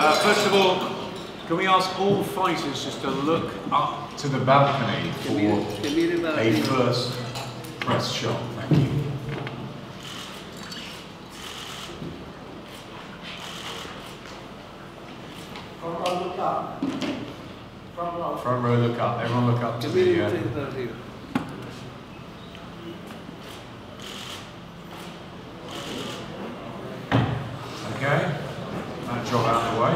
First of all, can we ask all fighters just to look up to the balcony for a first press shot? Thank you. Front row, look up. Front row, look up. Everyone look up to the... Okay, that job out of the way.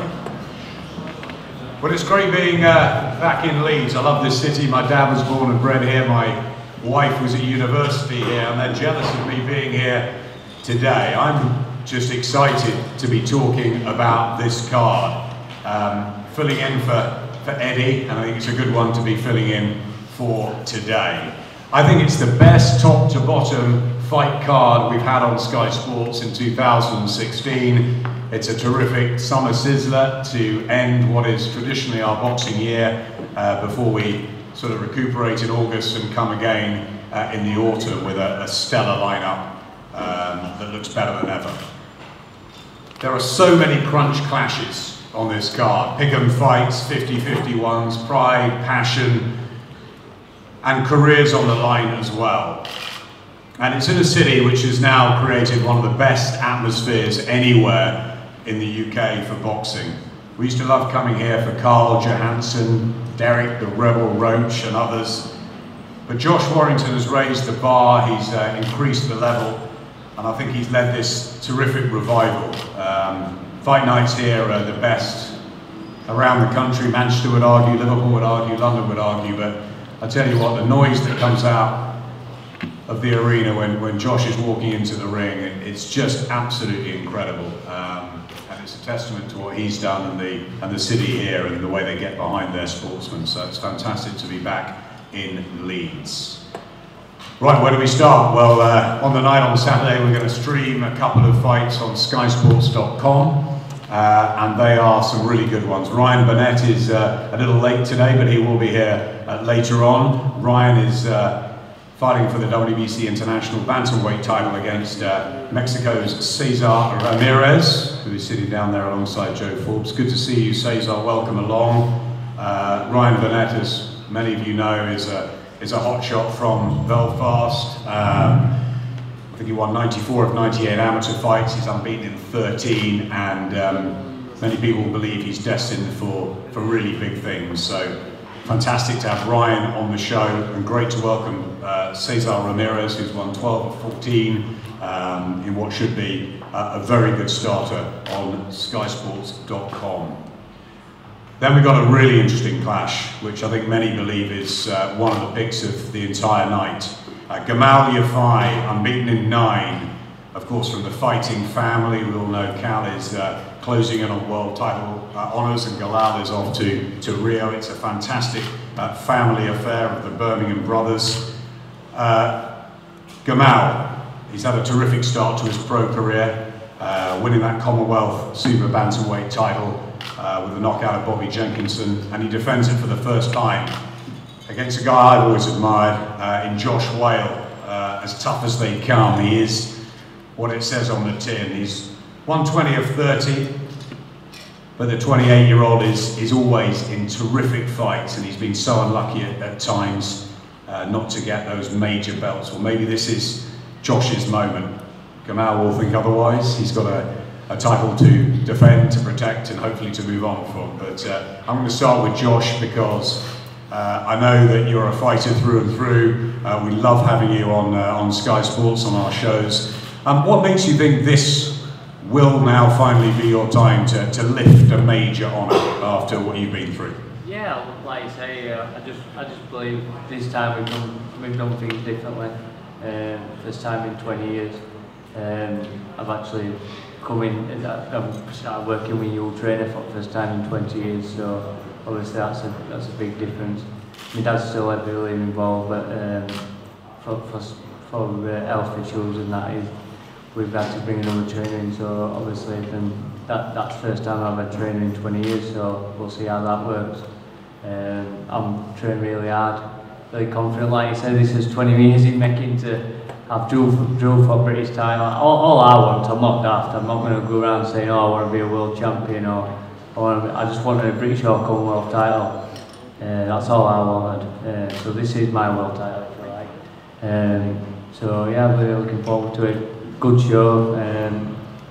Well, it's great being back in Leeds. I love this city. My dad was born and bred here. My wife was at university here, and they're jealous of me being here today. I'm just excited to be talking about this card. Filling in for Eddie, and I think it's a good one to be filling in for today. I think it's the best top to bottom fight card we've had on Sky Sports in 2016. It's a terrific summer sizzler to end what is traditionally our boxing year before we sort of recuperate in August and come again in the autumn with a stellar lineup that looks better than ever. There are so many crunch clashes on this card. Pick-em fights, 50-50 ones, pride, passion, and careers on the line as well. And it's in a city which has now created one of the best atmospheres anywhere in the UK for boxing. We used to love coming here for Carl Johansson, Derek the Rebel Roach and others. But Josh Warrington has raised the bar, he's increased the level, and I think he's led this terrific revival. Fight nights here are the best around the country. Manchester would argue, Liverpool would argue, London would argue, but I tell you what, the noise that comes out of the arena when Josh is walking into the ring, it's just absolutely incredible. And it's a testament to what he's done and the city here and the way they get behind their sportsmen. So it's fantastic to be back in Leeds. Right, where do we start? Well, on the night on Saturday, we're going to stream a couple of fights on skysports.com. And they are some really good ones. Ryan Burnett is a little late today, but he will be here later on. Ryan is fighting for the WBC International Bantamweight title against Mexico's Cesar Ramirez, who is sitting down there alongside Joe Forbes. Good to see you, Cesar. Welcome along. Ryan Burnett, as many of you know, is a hot shot from Belfast. I think he won 94 of 98 amateur fights. He's unbeaten in 13, and many people believe he's destined for really big things. So fantastic to have Ryan on the show, and great to welcome Cesar Ramirez, who's won 12 of 14 in what should be a very good starter on skysports.com. Then we've got a really interesting clash, which I think many believe is one of the picks of the entire night. Gamal Yafai, unbeaten in 9, of course from the fighting family. We all know Cal is closing in on world title honours, and Galal is off to Rio. It's a fantastic family affair of the Birmingham brothers. Gamal, he's had a terrific start to his pro career, winning that Commonwealth Super Bantamweight title with a knockout of Bobby Jenkinson, and he defends it for the first time against a guy I've always admired in Josh Whale. As tough as they come, he is what it says on the tin. He's won 20 of 30, but the 28-year-old is always in terrific fights, and he's been so unlucky at times not to get those major belts. Well, maybe this is Josh's moment. Gamal will think otherwise. He's got a title to defend, to protect, and hopefully to move on from. But I'm going to start with Josh because I know that you're a fighter through and through. We love having you on Sky Sports, on our shows. What makes you think this will now finally be your time to lift a major honour after what you've been through? Yeah, like you say, I just believe this time we've done things differently. This time in 20 years, I've actually come in. I've started working with you trainer for the first time in 20 years. So obviously that's a big difference. My dad's still heavily involved, but for health issues and that, we've had to bring another trainer in. So obviously then that's the first time I've had training in 20 years. So we'll see how that works. I'm training really hard, very confident. Like you said, this is 20 years in making to have drew for British title. All I want, I'm not daft. I'm not going to go around saying, oh, I want to be a world champion or I just wanted a British or Commonwealth title. That's all I wanted. So this is my world title, if you like. So yeah, I'm really looking forward to it. Good show.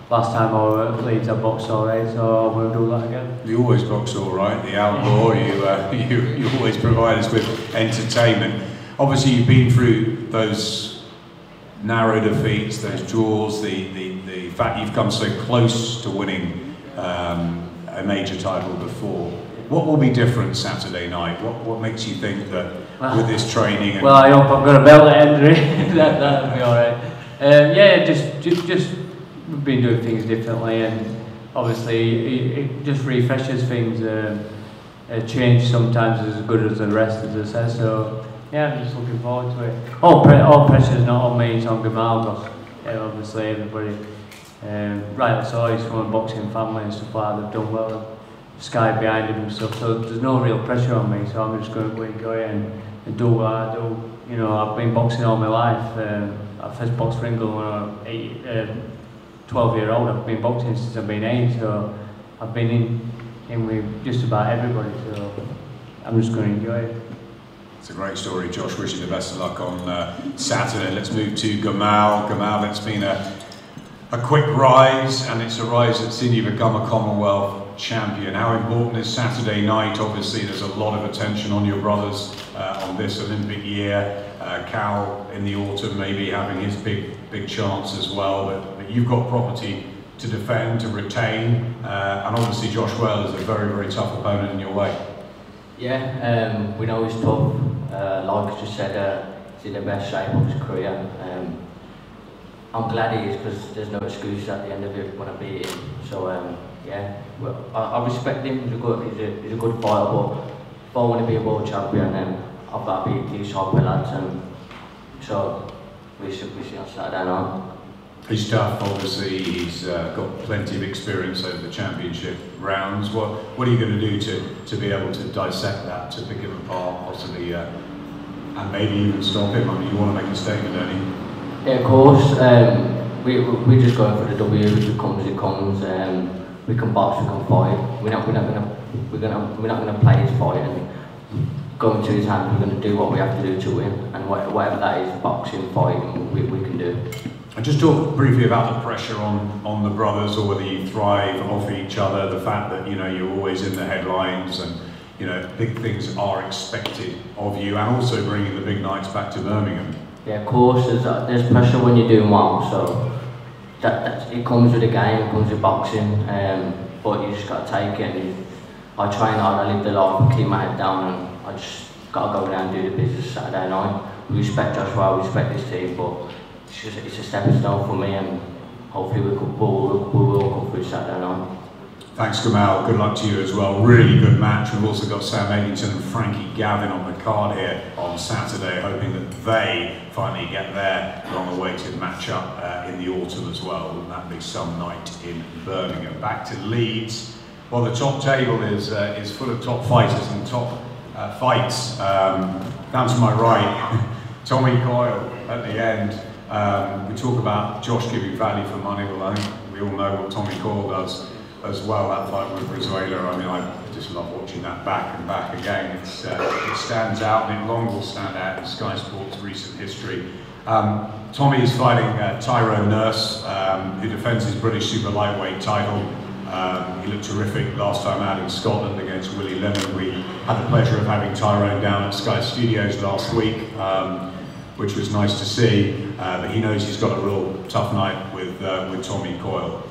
Last time I was at Leeds, I boxed alright, so I will do that again. You always box all right, the outlaw. You always provide us with entertainment. Obviously, you've been through those narrow defeats, those draws, the fact you've come so close to winning a major title before. What will be different Saturday night? What makes you think that with this training? Well, I hope I've got a belt at end. That'll be alright. Yeah, just we've been doing things differently, and obviously it just refreshes things. Change sometimes is as good as the rest, as I said. So yeah, I'm just looking forward to it. All pressure is not on me, it's on Gamal, because obviously everybody rightly so, he's from a boxing family and stuff like that. They've done well. Sky behind him and stuff, so there's no real pressure on me. So I'm just going to enjoy it and do what I do. You know, I've been boxing all my life. I first boxed for England when I was 12-year-old. I've been boxing since I've been 8, so I've been in with just about everybody, so I'm just going to enjoy it. It's a great story, Josh. Wish you the best of luck on Saturday. Let's move to Gamal. Gamal, it's been a quick rise, and it's a rise that's seen you become a Commonwealth champion. How important is Saturday night? Obviously, there's a lot of attention on your brothers on this Olympic year. Cal in the autumn maybe having his big chance as well, but you've got property to defend, to retain, and obviously Josh Well is a very tough opponent in your way. Yeah, we know he's tough. Like I just said, he's in the best shape of his career. I'm glad he is, because there's no excuse at the end of it when I beat him. So yeah, well, I respect him. He's a good fighter, but if I want to be a world champion, then I've got to beat these type of lads. And so we see on Saturday night. He's tough, obviously. He's got plenty of experience over the championship rounds. What are you going to do to be able to dissect that, to pick him apart, possibly, and maybe even stop him? I mean, you want to make a statement, don't you? Yeah, of course. We're just going for the W. It comes, it comes. We can box, we can fight. We're not gonna play his fight and go into his hands. We're gonna do what we have to do to win, and whatever that is, boxing, fighting, we can do. And just talk briefly about the pressure on the brothers, or whether you thrive off each other. The fact that you're always in the headlines, and big things are expected of you, and also bringing the big nights back to Birmingham. Yeah, of course. There's pressure when you're doing well, so it comes with the game, it comes with boxing, but you just got to take it. And I train hard, I live the life, and keep my head down, and I just got to go down and do the business Saturday night. We respect Joshua, we respect this team, but it's a stepping stone for me, and hopefully we will come through Saturday night. Thanks, Gamal. Good luck to you as well. Really good match. We've also got Sam Eggington and Frankie Gavin on the card here on Saturday, hoping that they finally get their long-awaited match-up in the autumn as well. Wouldn't that be some night in Birmingham? Back to Leeds. Well, the top table is full of top fighters and top fights. Down to my right, Tommy Coyle at the end. We talk about Josh giving value for money. Well, I think we all know what Tommy Coyle does as well. That fight with Brizuela, I mean, I just love watching that back and back again. It stands out, and it long will stand out in Sky Sports' recent history. Tommy is fighting Tyrone Nurse, who defends his British super lightweight title. He looked terrific last time out in Scotland against Willie Lemon. We had the pleasure of having Tyrone down at Sky Studios last week, which was nice to see. But he knows he's got a real tough night with Tommy Coyle.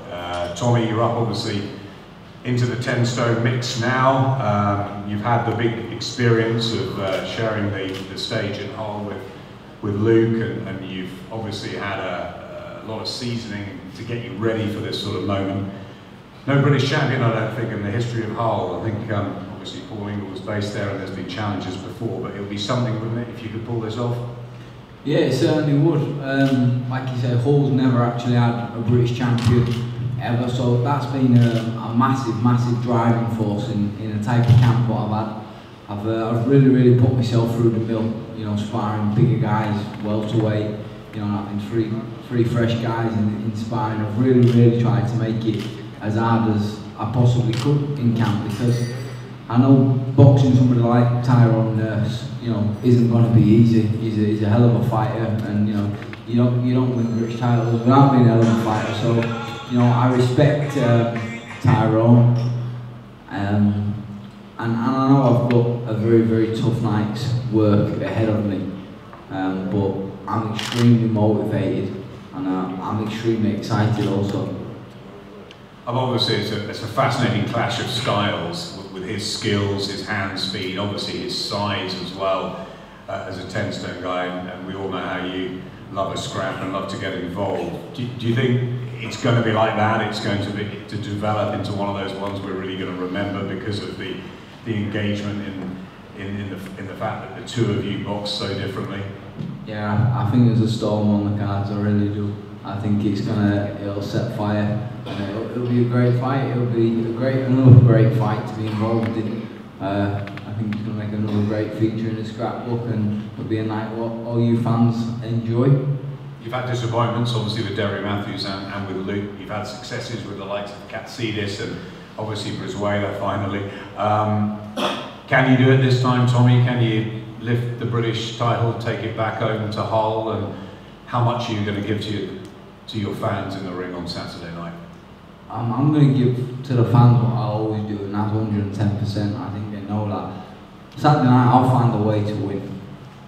Tommy, you're up obviously into the 10-stone mix now. You've had the big experience of sharing the stage at Hull with Luke, and you've obviously had a lot of seasoning to get you ready for this sort of moment. No British champion, I don't think, in the history of Hull. I think obviously Paul Ingle was based there, and there's been challenges before, but it would be something, wouldn't it, if you could pull this off? Yeah, it certainly would. Like you said, Hull's never actually had a British champion ever, so that's been a massive driving force in the type of camp what I've had. I've really put myself through the mill, sparring bigger guys, welterweight, having three fresh guys in sparring. I've really tried to make it as hard as I possibly could in camp, because I know boxing somebody like Tyrone, you know, isn't going to be easy. He's a hell of a fighter, and you know, you don't win British titles without being a hell of a fighter. So, you know, I respect Tyrone, and I know I've got a very tough night's work ahead of me, but I'm extremely motivated, and I'm extremely excited also. Obviously, it's a fascinating clash of styles with his skills, his hand speed, obviously his size as well, as a 10-stone guy, and we all know how you love a scrap and love to get involved. Do you think it's going to be like that? It's going to develop into one of those ones we're really going to remember because of the engagement in the fact that the two of you box so differently? Yeah, I think there's a storm on the cards, I really do. I think it'll set fire, and it'll be a great fight. It'll be another great fight to be involved in. I think it's going to make another great feature in the scrapbook, and it'll be a night what all you fans enjoy. You've had disappointments, obviously, with Derry Matthews and with Luke. You've had successes with the likes of Katsidis and obviously Brizuela finally. Can you do it this time, Tommy? Can you lift the British title, take it back home to Hull, and how much are you going to give to your fans in the ring on Saturday night? I'm going to give to the fans what I always do, and that's 110%. I think they know that. Saturday night, I'll find a way to win.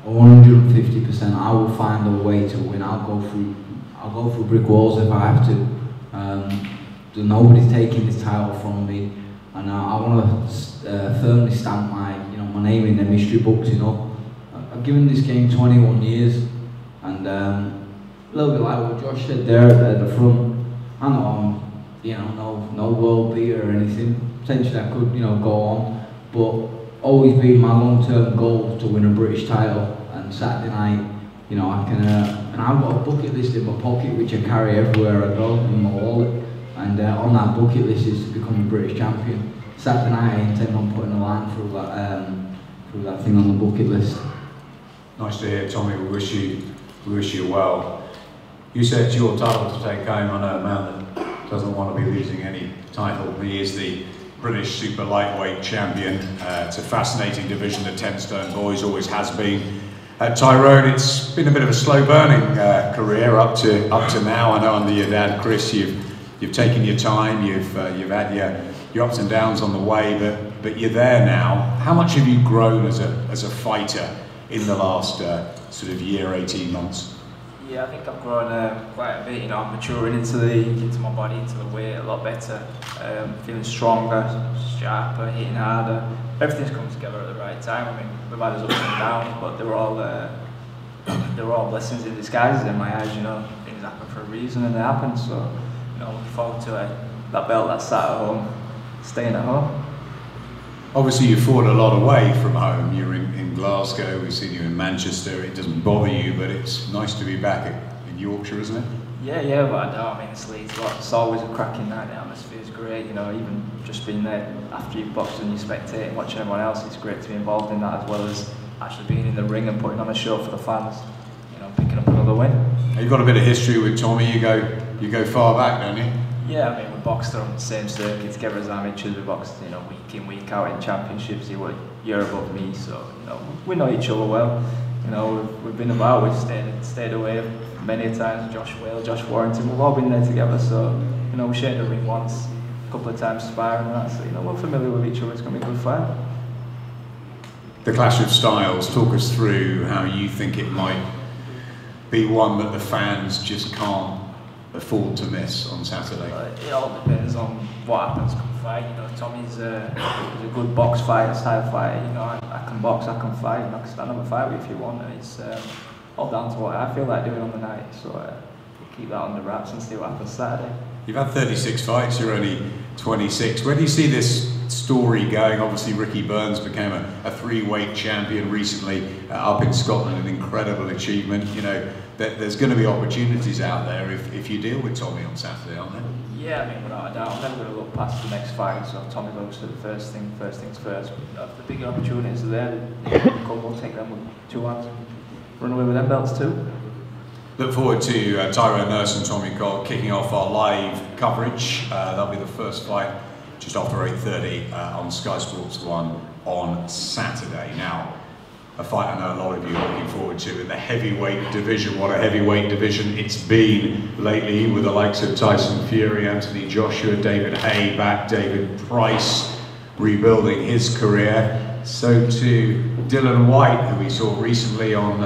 150%. I will find a way to win. I'll go through brick walls if I have to. Nobody's taking this title from me, and I want to firmly stamp my name in the history books. You know, I've given this game 21 years, and a little bit like what Josh said there at the front. I know I'm, no world beater or anything. Potentially I could, go on, but always been my long-term goal to win a British title. And Saturday night, I can, and I've got a bucket list in my pocket which I carry everywhere I go in my wallet. And on that bucket list is to become a British champion. Saturday night I intend on putting a line through that thing on the bucket list. Nice to hear, Tommy. We wish you well. You said it's your title to take home. I know a man that doesn't want to be losing any title. He is the British super lightweight champion. It's a fascinating division, the 10-stone boys, always has been. Tyrone, it's been a bit of a slow burning career up to now. I know under your dad, Chris, you've taken your time. You've had your ups and downs on the way, but you're there now. How much have you grown as a fighter in the last sort of year, 18 months? Yeah, I think I've grown quite a bit. I'm maturing into my body, into the weight a lot better. Feeling stronger, sharper, hitting harder. Everything's come together at the right time. I mean, we've had us ups and downs, but they were all blessings in disguise in my eyes. Things happen for a reason, and they happen. So, looking forward to that belt that's sat at home, staying at home. Obviously, you fought a lot away from home. You're in Glasgow, we've seen you in Manchester. It doesn't bother you, but it's nice to be back in Yorkshire, isn't it? Yeah, but I don't. I mean, it's Leeds. It's always a cracking night. The atmosphere's great. Even just being there after you've boxed and you spectate and watching everyone else, it's great to be involved in that, as well as actually being in the ring and putting on a show for the fans. Picking up another win. You've got a bit of history with Tommy. You go far back, don't you? Yeah, I mean, we boxed on the same circuit together as amateurs. We boxed, week in, week out in championships. He was a year above me, so we know each other well. We've been about. We've stayed away many times. Josh Whale, Josh Warrington. We've all been there together. So we shared the ring once, a couple of times sparring and that. So we're familiar with each other. It's going to be a good fight. The clash of styles. Talk us through how you think it might be one that the fans just can't afford to miss on Saturday. It all depends on what happens come fight. Tommy's a good box fighter, style fighter. I can box, I can fight, and I can stand up and fight with you if you want. And it's all down to what I feel like doing on the night. So we'll keep that on the wraps and see what happens Saturday. You've had 36 fights. You're only 26. Where do you see this story going? Obviously, Ricky Burns became a three-weight champion recently up in Scotland. An incredible achievement. There's going to be opportunities out there if you deal with Tommy on Saturday, aren't there? Yeah, I mean, without a doubt, I'm never going to look past the next fight. So Tommy goes to the first things first. But the bigger opportunities are there. We'll take them with two hands. Run away with them belts too. Look forward to Tyrone Nurse and Tommy Cobb kicking off our live coverage. That'll be the first fight just after 8:30 on Sky Sports 1 on Saturday. Now, a fight I know a lot of you are looking forward to in the heavyweight division. What a heavyweight division it's been lately, with the likes of Tyson Fury, Anthony Joshua, David Haye back, David Price rebuilding his career. So too Dillian White, who we saw recently on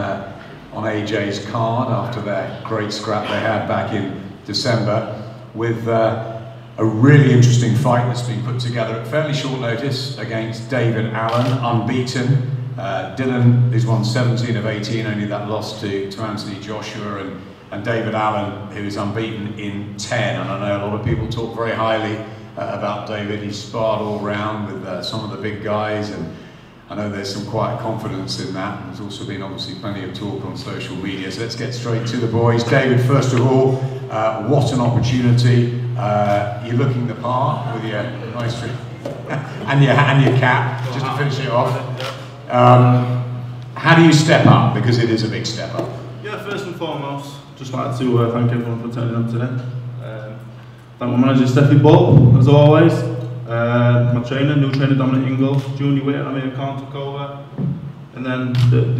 AJ's card after their great scrap they had back in December, with a really interesting fight that's been put together at fairly short notice against David Allen, unbeaten. Dillian is won 17 of 18, only that loss to Anthony Joshua, and David Allen, who is unbeaten in 10. And I know a lot of people talk very highly about David. He's sparred all round with some of the big guys, and I know there's some quiet confidence in that. There's also been obviously plenty of talk on social media. So let's get straight to the boys. David, first of all, what an opportunity. You're looking the part with your nice and your cap, just to finish it off. How do you step up? Because it is a big step up. Yeah, first and foremost, just like to thank everyone for turning up today. Thank my manager Steffi Bull, as always. My trainer, new trainer Dominic Ingle, Junior White, Amir Khan took over. And then,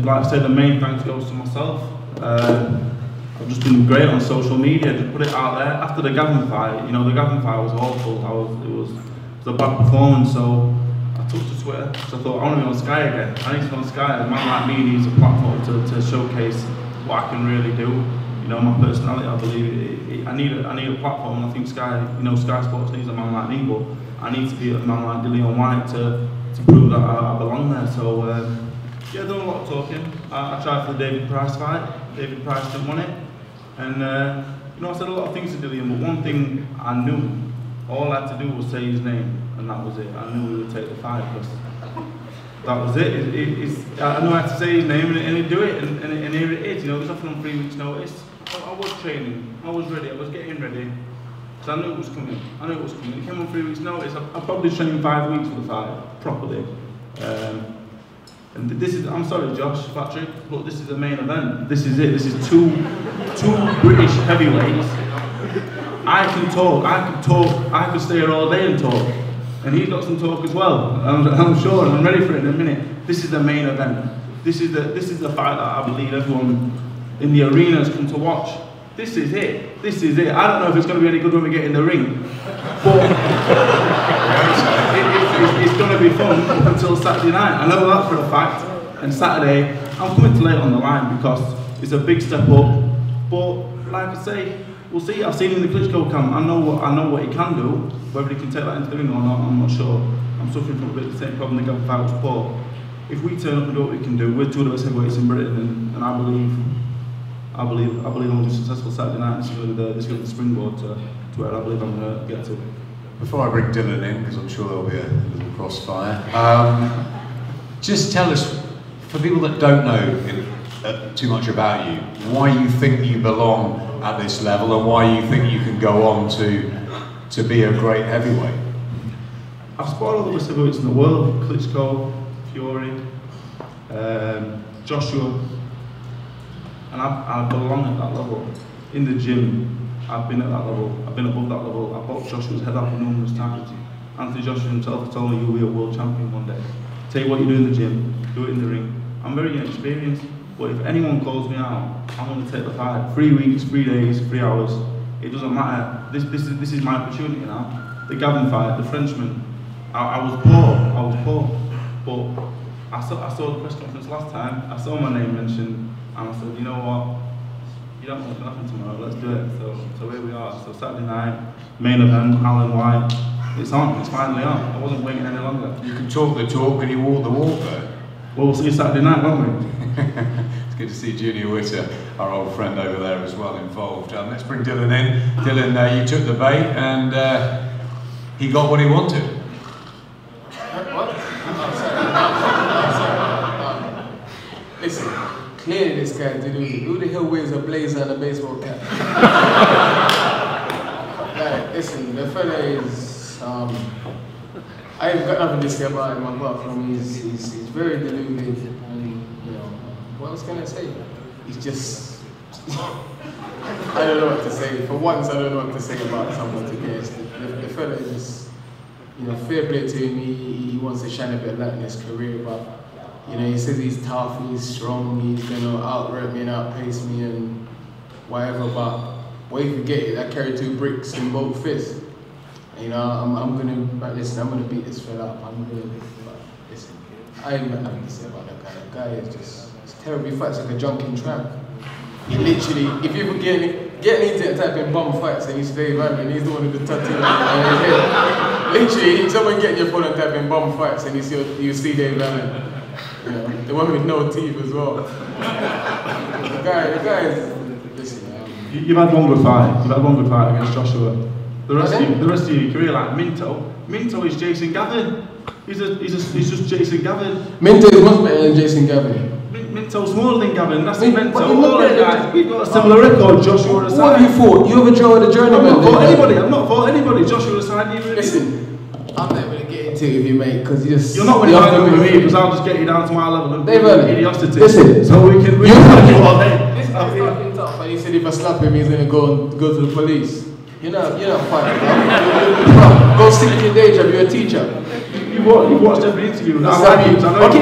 like I said, the main thanks goes to myself. I've just been great on social media, just put it out there. After the Gavin fight, you know, the Gavin fight was awful. It was a bad performance, so I took to Twitter, so I thought, I want to be on Sky again. I need to be on Sky. A man like me needs a platform to showcase what I can really do. You know, my personality, I believe, I need a platform, and I think Sky, you know, Sky Sports needs a man like me, but I need to be a man like DILLIAN WHYTE to prove that I belong there. So, yeah, done a lot of talking. I tried for the David Price fight. David Price didn't want it. And, you know, I said a lot of things to DILLIAN, but one thing I knew, all I had to do was say his name, and that was it. I knew he would take the fight, because that was it. I knew I had to say his name, and he'd do it, and here it is. You know, it was often on 3 weeks' notice. I was training, I was ready, I was getting ready. So I knew it was coming. I knew it was coming. It came on 3 weeks' notice. I probably trained 5 weeks for the fight, properly. And this is, I'm sorry, Josh, Patrick, but this is the main event. This is it. This is two British heavyweights. I can talk, I could stay here all day and talk. And he's got some talk as well. I'm sure, and I'm ready for it in a minute. This is the main event. This is the fight that I believe everyone in the arena has come to watch. This is it. This is it. I don't know if it's going to be any good when we get in the ring, but it's going to be fun up until Saturday night. I know that for a fact. And Saturday, I'm coming too late on the line because it's a big step up. But like I say, we'll see. I've seen him in the Klitschko camp. I know what he can do. Whether he can take that into the ring or not, I'm not sure. I'm suffering from a bit of the same problem the Gavin fight was poor. If we turn up and do what we can do, we're two of the best heavyweights in Britain, and I believe I'm going to be successful Saturday night. This is going to be the springboard to where I believe I'm going to get to. Before I bring Dillian in, because I'm sure there'll be a little crossfire, just tell us, for people that don't know too much about you, why you think you belong at this level, and why you think you can go on to be a great heavyweight. I've sparred all the best heavyweights in the world: Klitschko, Fury, Joshua. And I belong at that level. In the gym, I've been at that level. I've been above that level. I boxed Joshua's head up numerous times. Anthony Joshua himself told me you'll be a world champion one day. Take what you do in the gym, do it in the ring. I'm very inexperienced, but if anyone calls me out, I'm going to take the fight. 3 weeks, 3 days, 3 hours. It doesn't matter. This is my opportunity now. The Gavin fight, the Frenchman. I was poor, but I saw the press conference last time. I saw my name mentioned. And I said, you know what, you don't know what's going to happen tomorrow, let's do it. So here we are. So Saturday night, main event, HYLAND White. It's on, it's finally on. I wasn't waiting any longer. You can talk the talk and you walk the walk though. Well, we'll see you Saturday night, won't we? It's good to see Junior White, our old friend over there as well, involved. Let's bring Dillian in. Dillian, you took the bait and he got what he wanted. What? Listen. Clearly this guy did who the hell wears a blazer and a baseball cap? Like, listen, the fella is, I've got nothing to say about him apart from he's very deluded, and you know, what else can I say? He's just, I don't know what to say. For once, I don't know what to say about someone today. The fella is you know, fair play to him. He wants to shine a bit of light in his career, but you know, he says he's tough, he's strong, he's gonna out-rep me and outpace me and whatever. But what you forget is I carry 2 bricks in both fists. And, you know, I'm gonna listen. I'm gonna beat this fella up. I'm gonna listen. I ain't got nothing to say about that guy. That guy is just terrible. He fights like a junking tramp. He literally, if you ever get into type in bum fights and he's Dave Allen, he's the one with the tattoo on his head. Literally, someone get in your phone and type in bum fights and you see Dave Allen. You know, the one with no teeth as well. The guy is, listen. You've had one good fight. You've had one good fight against Joshua. The rest of your career, like Minto is Jason Gavin. He's just Jason Gavin. Minto is much better than Jason Gavin. Minto's smaller than Gavin. That's Minto. All them guys. We've got a similar record. Joshua aside. What have you fought? You ever draw the journeyman? I've not fought anybody. Joshua aside. Listen, I'm not going to get into it with you, mate, because you're not going to argue with me because I'll just get you down to my level and be idiotic. Listen, so we can argue all day. This guy's fucking tough, and he said if I slap him, he's going to go to the police. You're not fighting, bro. Go stick to your day job. You're a teacher. You've watched every interview. Okay,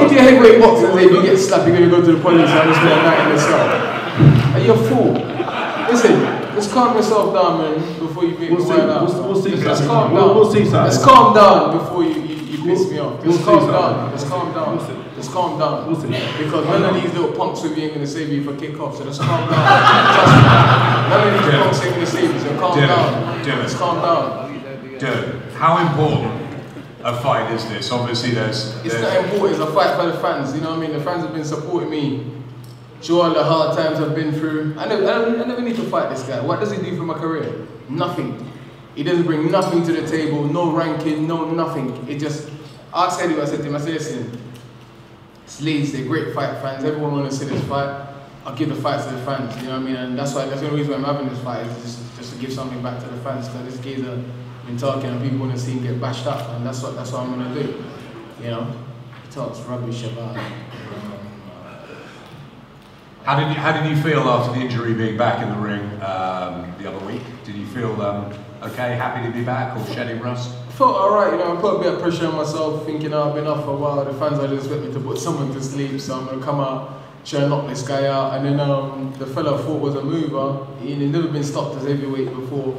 if you're a heavyweight boxer and you get slapped, you're going to go to the police and just get a night in the cell. Are you a fool? Listen, let's calm yourself down, man, before you make me wild out. Let's calm down. Let's calm down before you piss me off. Let's calm down. Let's calm down. Let's calm down. Because none of these little punks with you ain't going to save you for kick-off, so let's calm down. Trust me. None of these punks ain't going to save you, so calm down. Let's calm down. Dude, how important a fight is this? Obviously there's It's not important, it's a fight for the fans, you know what I mean? The fans have been supporting me through all the hard times I've been through. I never need to fight this guy. What does he do for my career? Nothing. He doesn't bring nothing to the table, no ranking, no nothing. It just, I said to him, I said, listen, it's Leeds, they're great fight fans, everyone wants to see this fight. I'll give the fight to the fans, you know what I mean? And that's the only reason why I'm having this fight, is just to give something back to the fans. So this geezer been talking and people want to see him get bashed up, and that's what I'm gonna do. You know, he talks rubbish about. How did you feel after the injury, being back in the ring the other week? Did you feel okay, happy to be back, or shedding rust? I felt alright, you know. I put a bit of pressure on myself, thinking I've been off for a while. The fans are just expect me to put someone to sleep, so I'm gonna come out, try and knock this guy out. And then the fella I thought was a mover. He'd never been stopped as heavyweight before.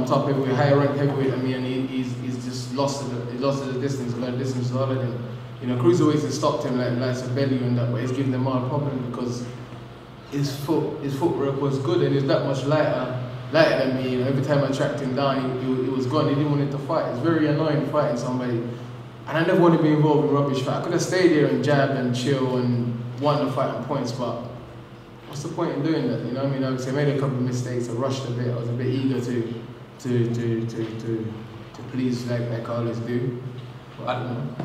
Top heavyweight, higher ranked heavyweight than me, and he's just lost the distance, got the distance taller than him. You know, cruiserweights have stopped him like Sabelli and that, but he's giving them all a problem because his footwork was good and he's that much lighter than me. You know, every time I tracked him down, he was gone. He didn't want it to fight. It's very annoying fighting somebody, and I never want to be involved in rubbish fight. I could have stayed here and jabbed and chill and won the fight on points, but what's the point in doing that? You know what I mean? Obviously, I made a couple of mistakes. I rushed a bit. I was a bit eager to please like I always do. But,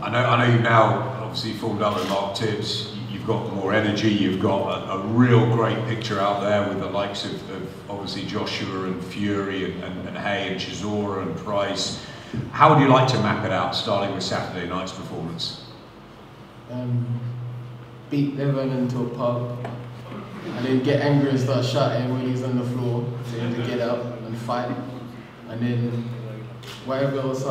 I know you've now obviously formed other lock tips. You've got more energy. You've got a real great picture out there with the likes of obviously Joshua and Fury and Hay and Chisora and Price. How would you like to map it out, starting with Saturday night's performance? Beat Devon into a pub. And then get angry and start shouting when he's on the floor, for him to get up and fight. And then whatever else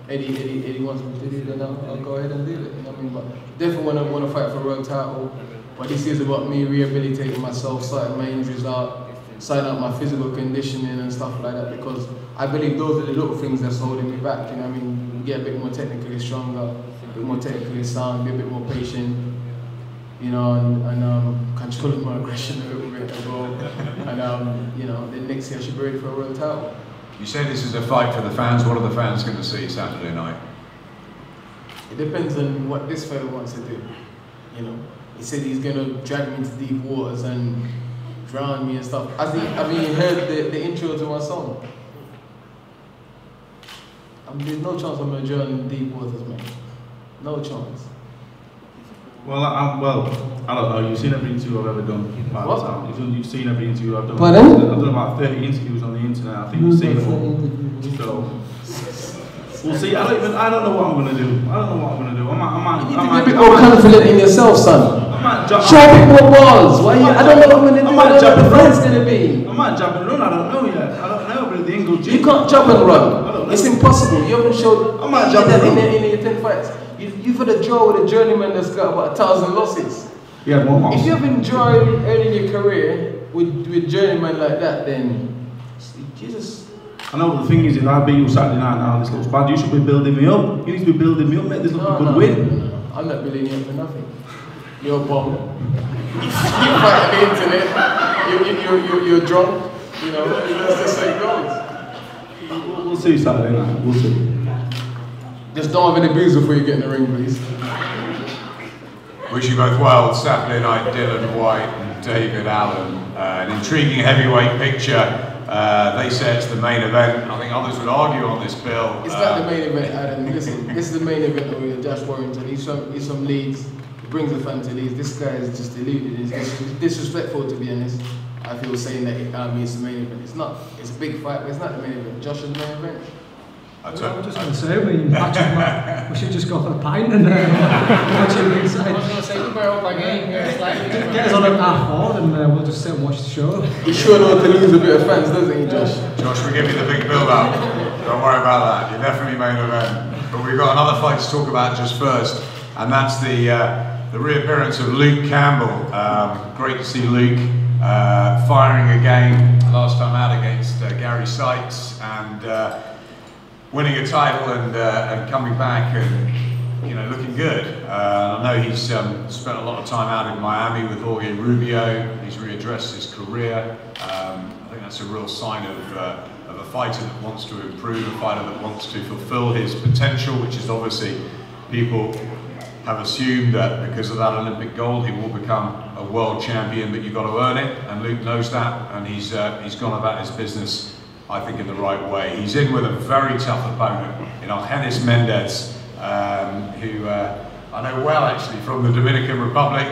Eddie wants me to do, then I'll go ahead and do it. You know what I mean? But definitely want to fight for a world title. But this is about me rehabilitating myself, sorting my injuries out, sorting out my physical conditioning and stuff like that, because I believe those are the little things that's holding me back. You know what I mean? Get a bit more technically stronger, a bit more technically sound, be a bit more patient. You know, and controlling my aggression a little bit as well. And you know, then next year I should be ready for a world title. You say this is a fight for the fans. What are the fans going to see Saturday night? It depends on what this fella wants to do. You know, he said he's going to drag me into deep waters and drown me and stuff. Have you heard the intro to my song? There's no chance I'm going to drown in deep waters, man. No chance. Well, I don't know. You've seen every interview I've ever done. You've seen every interview I've done. Pardon? I've done about 30 interviews on the internet. I think you've seen them all. So we'll see. I don't know what I'm gonna do. I might. Be more confident in yourself, son. Show a bit more balls. Why? I don't know what I'm gonna do. I don't know what the fans gonna be. I might jump and run. I don't know yet. I don't know, but the English. You can't jump and run. It's impossible. You haven't showed I might jump around. in your 10 fights. You've had a draw with a journeyman that's got about 1,000 losses. He had one loss. If you haven't drawn early in your career with journeyman like that, then Jesus. I know, but the thing is, if I beat you Saturday night now, this looks bad, you should be building me up. You need to be building me up, make this look a good win. No. I'm not building you up for nothing. You're a bum. You fight on the internet. You're drunk. You know, that's just how it goes. We'll see Saturday night, we'll see. Just don't have any booze before you get in the ring, please. Wish you both well. Saturday night, Dylan White and David Allen. An intriguing heavyweight picture. They say it's the main event. I think others would argue on this, Bill. It's not the main event, Adam. Listen, this is the main event of Josh Warrington. He's from Leeds. He brings the fan to Leeds. This guy is just deluded. It's disrespectful, to be honest. I feel saying that it's the main event. It's not. It's a big fight, but it's not the main event. Josh is the main event. I was just going to say, we should just go for a pint and watch it inside. I was going to say, you better up my game here slightly. Get us on at 4:30 and we'll just sit and watch the show. He sure knows to lose a bit of fans, doesn't he, Josh? Josh, we give you the big build-up. Don't worry about that. You're definitely main event. But we've got another fight to talk about just first, and that's the reappearance of Luke Campbell. Great to see Luke firing again. Last time out against Gary Sykes, and winning a title and coming back and looking good. I know he's spent a lot of time out in Miami with Jorge Rubio. He's readdressed his career. I think that's a real sign of a fighter that wants to improve, a fighter that wants to fulfill his potential, which is obviously people have assumed that because of that Olympic gold he will become a world champion, but you've got to earn it, and Luke knows that, and he's gone about his business, I think, in the right way. He's in with a very tough opponent in HYLAND Mendez, who I know well actually from the Dominican Republic,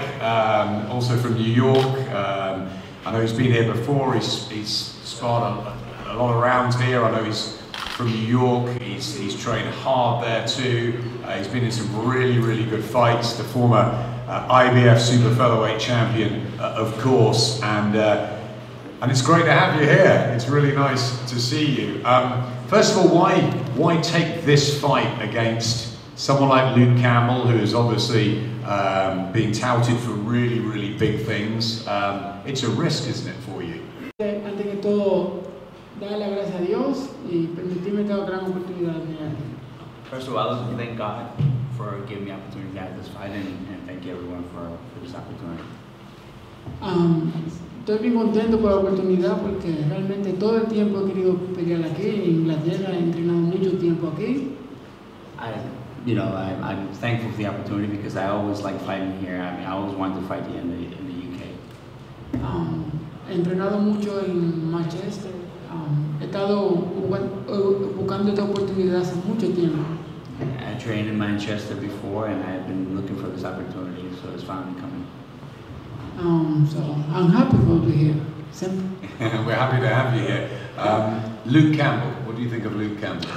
also from New York. I know he's been here before. He's sparred a lot of rounds here. I know he's from New York. He's trained hard there too. He's been in some really good fights. The former IBF super featherweight champion, of course, and it's great to have you here. It's really nice to see you. First of all, why take this fight against someone like Luke Campbell, who is obviously being touted for really big things? It's a risk, isn't it, for you? Antes que todo, darle las gracias a Dios y permitirme esta gran oportunidad. First of all, I want to thank God for giving me the opportunity to have this fight, and thank everyone for this opportunity. Estoy bien contento por la oportunidad porque realmente todo el tiempo he querido pelear aquí en Inglaterra, he entrenado mucho tiempo aquí. I'm thankful for the opportunity because I always like fighting here. I always wanted to fight here in the UK. He entrenado mucho en Manchester. He estado buscando esta oportunidad hace mucho tiempo. I trained in Manchester before, and I've been looking for this opportunity, so it's finally coming. So I'm happy to be here. Simple. We're happy to have you here. Luke Campbell, what do you think of Luke Campbell?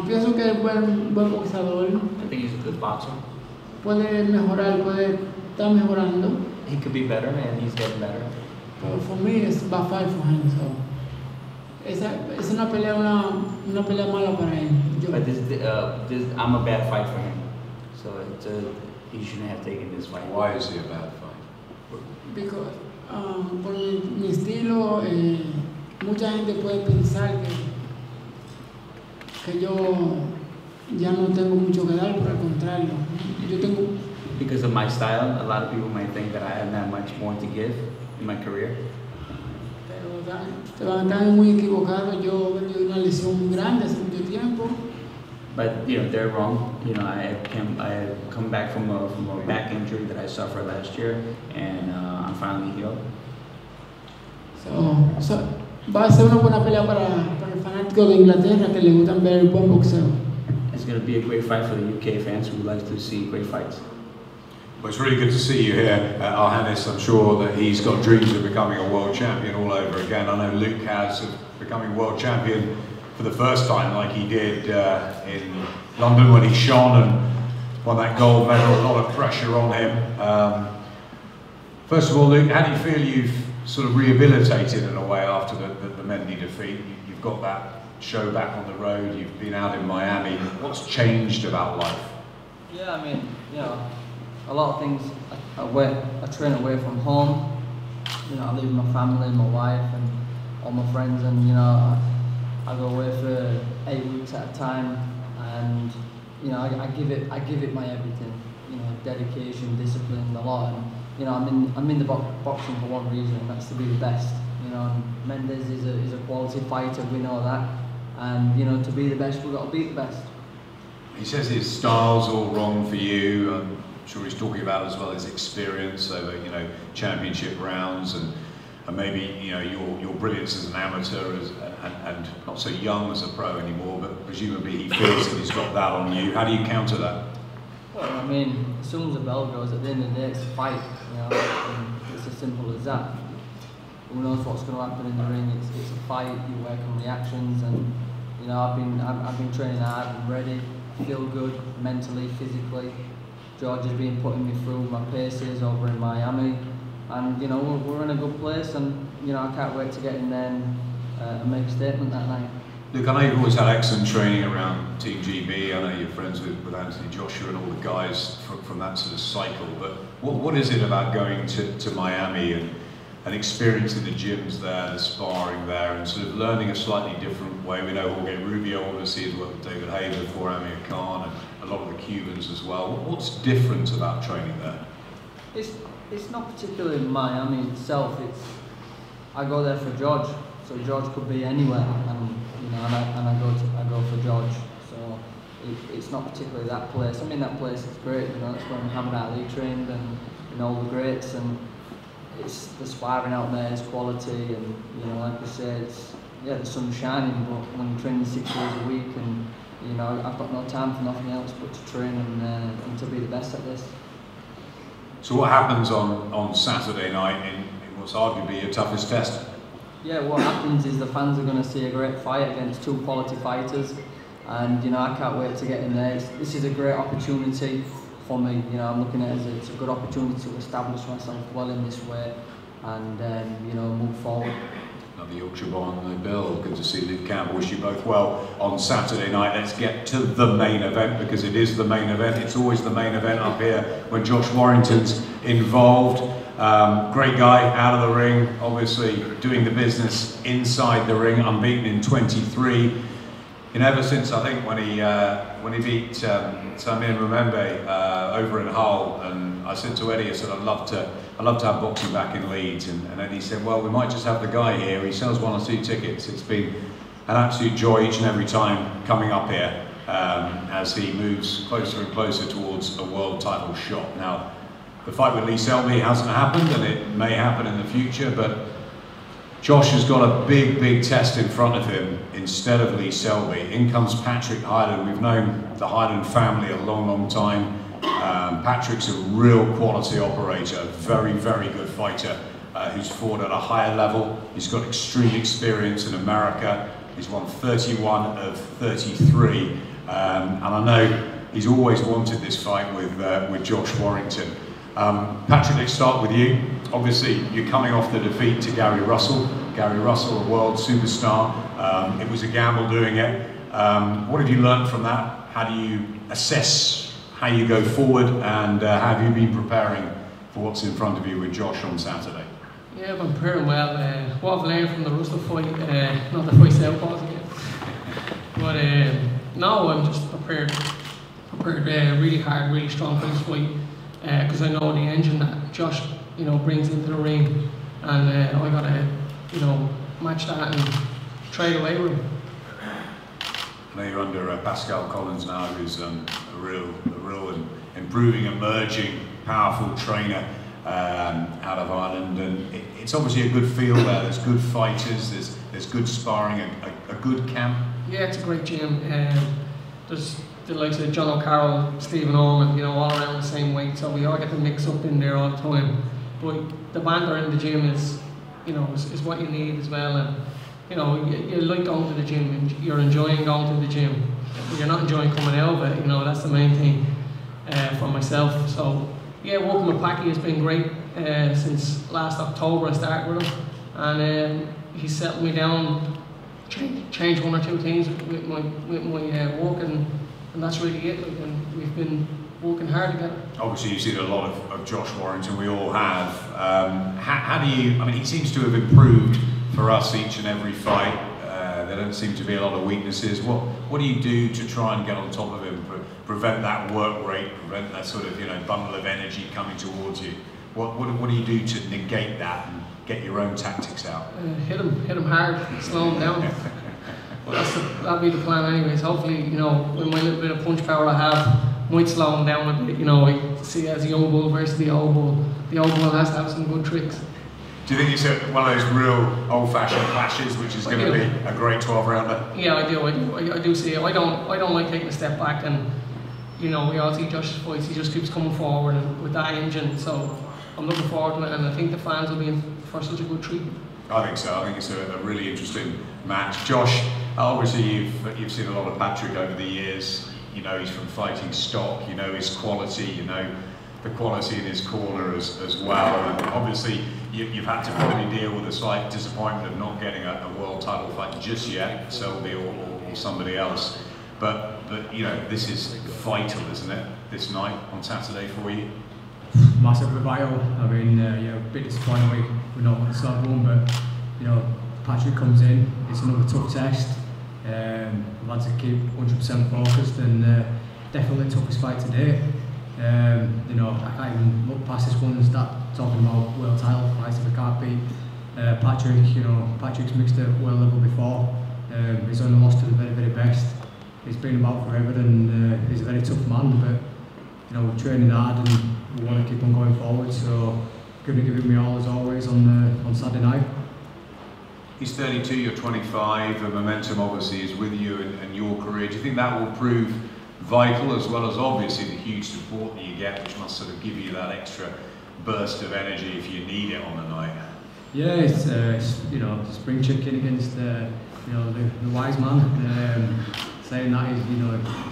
Pienso que es buen boxeador. I think he's a good boxer. Puede mejorar, puede estar mejorando. He could be better, and he's getting better. But for me, it's about fight for him. So es una pelea mala para él. But I'm a bad fight for him, so he shouldn't have taken this fight. Why is he a bad fight? Because por mi estilo, mucha gente puede pensar que yo ya no tengo mucho que dar, por el contrario, yo tengo. Because of my style, a lot of people might think that I have not much more to give in my career. Pero están muy equivocados. Yo tuve una lesión muy grande hace mucho tiempo. But they're wrong. I have come back from a back injury that I suffered last year, and I'm finally healed. So va a ser una buena pelea para el fanático de Inglaterra que le gustan ver el buen boxeo. It's going to be a great fight for the UK fans who like to see great fights. Well, it's really good to see you here, Arhanis. I'm sure that he's got dreams of becoming a world champion all over again. I know Luke has, of becoming world champion for the first time, like he did in London when he shone and won that gold medal. A lot of pressure on him. First of all, Luke, how do you feel you've sort of rehabilitated in a way after the Mendy defeat? You've got show back on the road, you've been out in Miami. What's changed about life? Yeah, I mean, you know, a lot of things. I train away from home. You know, I live with my family, my wife, and all my friends, and you know, I go away for 8 weeks at a time, and you know, I give it my everything. You know, dedication, discipline, a lot. And you know, I'm in the boxing for one reason, and that's to be the best. You know, and Mendes is a quality fighter. We know that, and you know, to be the best, we've got to beat the best. He says his style's all wrong for you. I'm sure he's talking about as well his experience over, you know, championship rounds and maybe, you know, your brilliance as an amateur and not so young as a pro anymore, but presumably he feels that he's got that on you. How do you counter that? Well, I mean, as soon as the bell goes, at the end of the day, it's a fight. You know, and it's as simple as that. Who knows what's going to happen in the ring? It's a fight. You work on reactions, and you know, I've been training hard and ready. Feel good mentally, physically. George has been putting me through my paces over in Miami, and you know, we're in a good place, and you know, I can't wait to get in there and make a statement that night. Luke, I know you've always had excellent training around Team GB. I know you're friends with Anthony Joshua and all the guys from that sort of cycle, but what is it about going to Miami and experiencing the gyms there, the sparring there, and sort of learning a slightly different way? We know Jorge Rubio obviously has worked with David Haye before, Amir Khan, and a lot of the Cubans as well. What's different about training there? It's not particularly Miami itself. I go there for George, so George could be anywhere, and you know, and I go for George. So it's not particularly that place. I mean, that place is great. You know, that's where Muhammad Ali trained, and you know, all the greats, and it's the sparring out there is quality, and you know, like I said, the sun's shining, but when I'm training 6 days a week, and you know, I've got no time for nothing else but to train and to be the best at this. So what happens on Saturday night in what's arguably your toughest test? Yeah, what happens is the fans are going to see a great fight against two quality fighters, and you know, I can't wait to get in there. This is a great opportunity for me. You know, I'm looking at it as it's a good opportunity to establish myself well in this way, and you know, move forward. Another Yorkshire born, Bill. Good to see Luke Campbell. Wish you both well on Saturday night. Let's get to the main event, because it is the main event. It's always the main event up here when Josh Warrington's involved. Great guy out of the ring, obviously doing the business inside the ring, unbeaten in 23. And ever since, I think, when he beat Samir Mbembe over in Hull, and I said to Eddie, I said, I'd love to have boxing back in Leeds, and Eddie said, well, we might just have the guy here. He sells 1 or 2 tickets. It's been an absolute joy each and every time coming up here as he moves closer and closer towards a world title shot. Now, the fight with Lee Selby hasn't happened, and it may happen in the future, but Josh has got a big test in front of him instead of Lee Selby. In comes Patrick Hyland. We've known the Hyland family a long time. Patrick's a real quality operator, a very good fighter who's fought at a higher level. He's got extreme experience in America. He's won 31 of 33. And I know he's always wanted this fight with Josh Warrington. Patrick, let's start with you. Obviously, you're coming off the defeat to Gary Russell. Gary Russell, a world superstar. It was a gamble doing it. What have you learned from that? How do you assess how you go forward, and how have you been preparing for what's in front of you with Josh on Saturday? Yeah, I've been preparing well. What I've learned from the Russell fight, not the fight southpaws again. But now I'm just prepared really hard, really strong for this fight, because I know the engine that Josh, you know, brings into the ring, and I gotta, you know, match that and trade away with him. I know you're under Pascal Collins now, who's a real and improving, emerging, powerful trainer out of Ireland, and it's obviously a good field there. There's good fighters, there's good sparring, a good camp. Yeah, it's a great gym. There's the likes of John O'Carroll, Stephen Orman, you know, all around the same weight, so we all get to mix up in there all the time. But the banter in the gym is, you know, is what you need as well. And you know, you like going to the gym, and you're enjoying going to the gym. You're not enjoying coming out of it, you know, that's the main thing for myself. So, yeah, working with Packy has been great since last October I started with him. And he settled me down change one or two things with my work, and that's really it. Like, and we've been working hard together. Obviously, you've seen a lot of Josh Warrington. We all have. How do you? I mean, he seems to have improved for us each and every fight. There don't seem to be a lot of weaknesses. What do you do to try and get on top of him, prevent that work rate, prevent that sort of bundle of energy coming towards you? What do you do to negate that and get your own tactics out? Hit him hard, slow him down. Well, that'll be the plan anyways. Hopefully, with my little bit of punch power I have, might slow him down a bit. I see as a young bull versus the old bull. The old bull has to have some good tricks. Do you think it's one of those real old-fashioned clashes, which is going to be a great 12-rounder? Yeah, I do see it. I don't like taking a step back, and we all see Josh's fights. He just keeps coming forward and with that engine. So I'm looking forward to it, and I think the fans will be in for such a good treat. I think so. I think it's a really interesting match. Josh, obviously you've seen a lot of Patrick over the years. He's from fighting stock. His quality. The quality in his corner as well. And obviously you've had to probably deal with a slight disappointment of not getting a world title fight just yet, Selby or somebody else. But this is vital, isn't it? This night on Saturday for you. Massively vital. I mean, a bit disappointed we're not going to start one, but Patrick comes in. It's another tough test. We've had to keep 100% focused, and definitely the toughest fight today. I can't even look past this one and start talking about world title fights if I can't beat Patrick. Patrick's mixed at world level before. He's only lost to the very, very best. He's been about forever, and he's a very tough man. But we're training hard and we want to keep on going forward. So going to give it me all as always on Saturday night. He's 32, you're 25. The momentum obviously is with you and your career. Do you think that will prove vital, as well as obviously the huge support that you get, which must sort of give you that extra burst of energy if you need it on the night? Yeah, it's spring chicken against the wise man. Saying that is,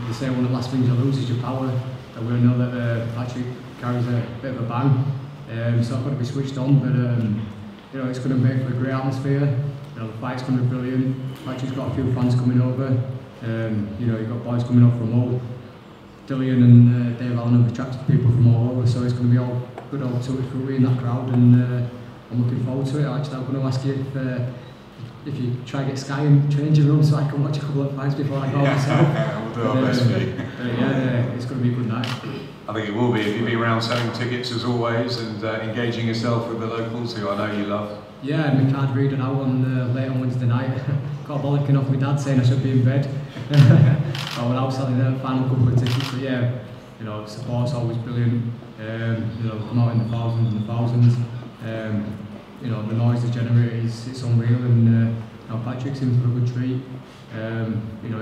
they say one of the last things you lose is your power. And we know that Patrick carries a bit of a bang, so I've got to be switched on. But it's going to make for a great atmosphere. The fight's going to be brilliant. Patrick's got a few fans coming over. You've got boys coming up from all. Dillian and Dave Allen have attracted people from all over, so it's going to be all good old tutti frutti in that crowd, and I'm looking forward to it. Actually, I'm going to ask you if you try and get Sky in changing room so I can watch a couple of fights before I go myself. We'll do our best for you. It's going to be a good night. I think it will be, if you'll be around selling tickets as always and engaging yourself with the locals, who I know you love. Yeah, my card reader now late on Wednesday night. Got a bollocking off my dad saying I should be in bed. I went out selling the final couple of tickets, but yeah, support's always brilliant. Come out in the thousands and the thousands. The noise that's generated it's unreal, and Patrick's in for a good treat.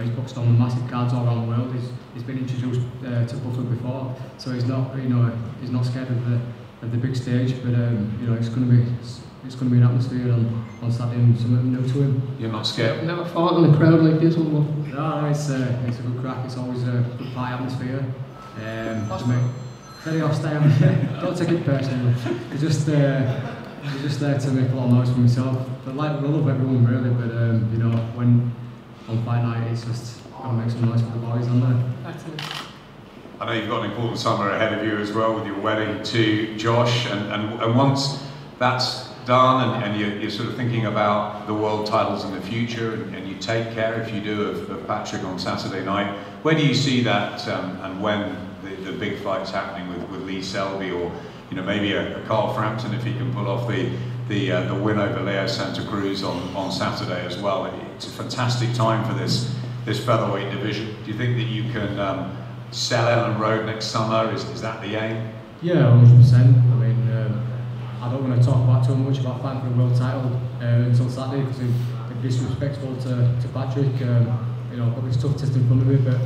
He's boxed on massive cards all around the world. He's been introduced to Buffalo before, so he's not he's not scared of the big stage. But it's going to be an atmosphere on Saturday and something new to him. You're not scared? I've never fought in a crowd like this one. No, it's a good crack. It's always a good party atmosphere. Very hostile. Don't take it personally. He's just there to make a lot of noise for himself. But I love everyone really. But when on fight night, it's just got to make some noise for the boys on there. That's it. I know you've got an important summer ahead of you as well with your wedding to Josh, and once that's done and you're sort of thinking about the world titles in the future, and you take care, if you do, of Patrick on Saturday night, where do you see that and when the big fight's happening with Lee Selby, or maybe a Carl Frampton if he can pull off the win over Leo Santa Cruz on Saturday as well? It's a fantastic time for this featherweight division. Do you think that you can sell Ellen Road next summer? Is that the aim? Yeah, 100%. I mean, I don't want to talk about too much about fighting for the world title until Saturday, because it'd be disrespectful to Patrick. Got this tough test in front of me, but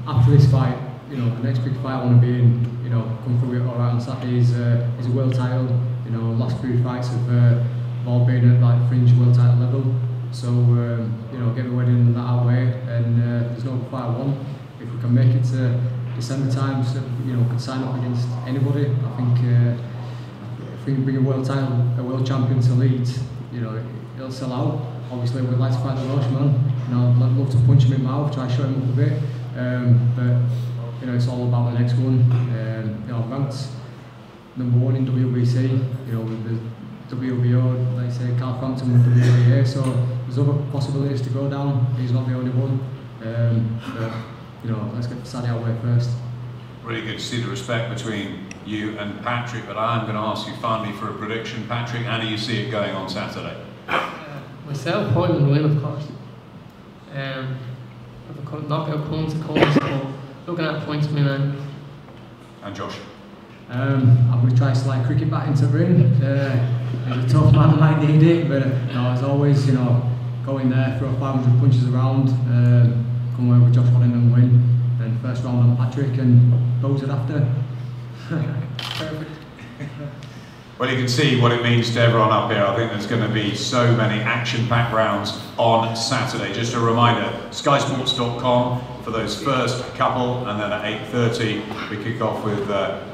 after this fight, the next big fight I want to be in, come through it all right on Saturday is a world title. Last few fights have all been at like fringe world title level. So get the wedding that our way, and there's no fight I want. If we can make it to December time, so could sign up against anybody. I think bring a world title, a world champion to Leeds, it'll sell out. obviously we'd like to fight the Welshman. You know, I'd love to punch him in the mouth, try to shut him up a bit. But you know, it's all about the next one. You know, ranked #1 in WBC. You know, with the WBO, like I say, Carlframpton with WBA. So there's other possibilities to go down. He's not the only one. But you know, let's get Sadie out of the way first. Really good to see the respect between you and Patrick, but I'm going to ask you finally for a prediction. Patrick, how do you see it going on Saturday? Myself, Hyland win, of course. If I knock out points, of course, but looking at points winning. And Josh? I'm going to try to slide cricket back into the ring. He's a tough man, might need it, but no, as always, you know, go in there, throw 500 punches around, come away with Josh Holland and win. Then first round on Patrick and those it after. Perfect. Well, you can see what it means to everyone up here. I think there's going to be so many action-packed rounds on Saturday. Just a reminder, skysports.com for those first couple, and then at 8:30 we kick off with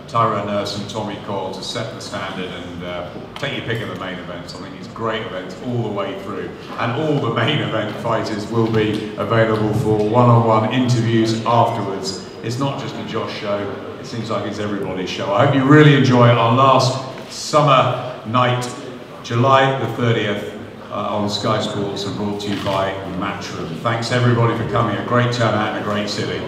Tyra Nurse and Tommy Cole to set the standard and take your pick of the main events. I think it's great events all the way through, and all the main event fighters will be available for one-on-one interviews afterwards. It's not just a Josh show, it seems like it's everybody's show. I hope you really enjoy our last summer night, July the 30th on Sky Sports, and brought to you by Matchroom. Thanks everybody for coming, a great turnout and a great city.